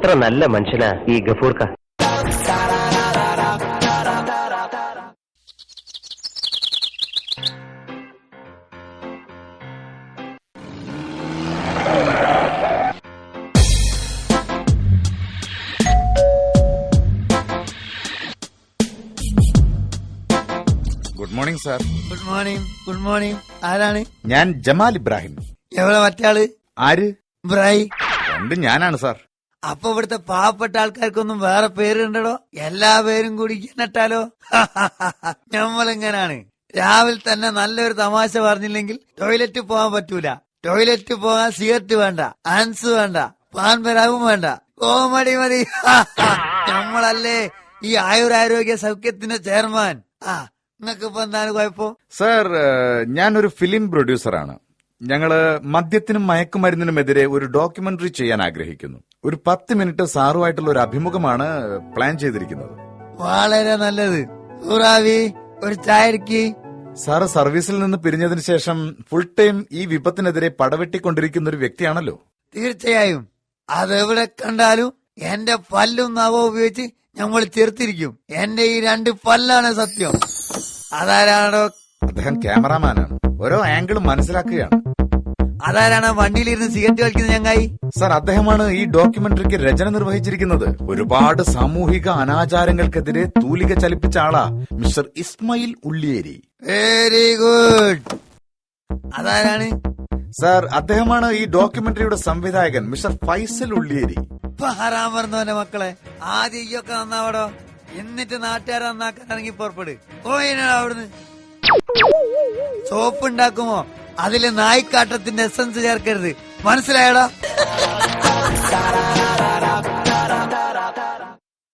എത്ര നല്ല മനുഷ്യനാ ഈ ഗഫൂർക്ക. Good morning sir. Good morning. Good morning. ആരാണ്? ഞാൻ ജമാൽ ഇബ്രാഹിം. എവിടെ മറ്റാള്? ആര്? ഇബ്രാഹിം. രണ്ടും ഞാനാണ് സാർ. അപ്പൊ ഇവിടുത്തെ പാവപ്പെട്ട ആൾക്കാർക്കൊന്നും വേറെ പേരുണ്ടോ? എല്ലാ പേരും കൂടി എന്നിട്ടാലോ? നമ്മളിങ്ങനാണ്. രാവിലെ തന്നെ നല്ലൊരു തമാശ പറഞ്ഞില്ലെങ്കിൽ ടോയ്ലറ്റ് പോകാൻ പറ്റൂല. ടോയ്ലറ്റ് പോകാൻ സിഗരറ്റ് വേണ്ട, ആൻസ് വേണ്ട, പാൻ പരാഗും വേണ്ട, കോമഡി മതി. നമ്മളല്ലേ ഈ ആയുരാരോഗ്യ സൗഖ്യത്തിന്റെ ചെയർമാൻ. നിങ്ങക്ക് ഇപ്പൊ എന്താണ് കുഴപ്പം? സാർ, ഞാനൊരു ഫിലിം പ്രൊഡ്യൂസറാണ്. ഞങ്ങള് മദ്യത്തിനും മയക്കുമരുന്നിനുമെതിരെ ഒരു ഡോക്യുമെന്ററി ചെയ്യാൻ ആഗ്രഹിക്കുന്നു. ഒരു 10 മിനിറ്റ് സാറുമായിട്ടുള്ള ഒരു അഭിമുഖമാണ് പ്ലാൻ ചെയ്തിരിക്കുന്നത്. വളരെ നല്ലത്. സൂറാവി, ഒരു ചായക്ക്. സാറ് സർവീസിൽ നിന്ന് പിരിഞ്ഞതിന് ശേഷം ഫുൾ ടൈം ഈ വിപത്തിനെതിരെ പടവെട്ടിക്കൊണ്ടിരിക്കുന്ന ഒരു വ്യക്തിയാണല്ലോ. തീർച്ചയായും. അതെവിടെ കണ്ടാലും എന്റെ പല്ലും നഖവും ഉപയോഗിച്ച് നമ്മൾ ചെറുത്തിരിക്കും. എന്റെ ഈ 2 പല്ലാണ് സത്യം. അതാരാണോ? അദ്ദേഹം ക്യാമറാമാനാണ്. ഓരോ ആംഗിളും മനസ്സിലാക്കുകയാണ്. അതാരാണ് വണ്ടിയിലിരുന്ന് സിഗരറ്റ് വലിക്കുന്ന ചങ്ങായി? സാർ, അദ്ദേഹമാണ് ഈ ഡോക്യുമെന്ററിക്ക് രചന നിർവഹിച്ചിരിക്കുന്നത്. ഒരുപാട് സാമൂഹിക അനാചാരങ്ങൾക്കെതിരെ തൂലിക ചലിപ്പിച്ച ആളാ mister Ismail Ulliyeri. Very good. അതാരാണ്? സാർ, അദ്ദേഹമാണ് ഈ ഡോക്യുമെന്ററിയുടെ സംവിധായകൻ മിസ്റ്റർ ഫൈസൽ ഉള്ളിയേരി. ഹറാൻ പറഞ്ഞവന്റെ മക്കളെ, ആദ്യം ഈയൊക്കെ നന്നാവടോ, എന്നിട്ട് നാട്ടുകാരെ നന്നാക്കാൻ ഇറങ്ങി പുറപ്പെട്. അവിടുന്ന് സോപ്പ് ഉണ്ടാക്കുമോ അതില് നായിക്കാട്ടത്തിന്റെ എസൻസ് ചേർക്കരുത്. മനസ്സിലായടാ?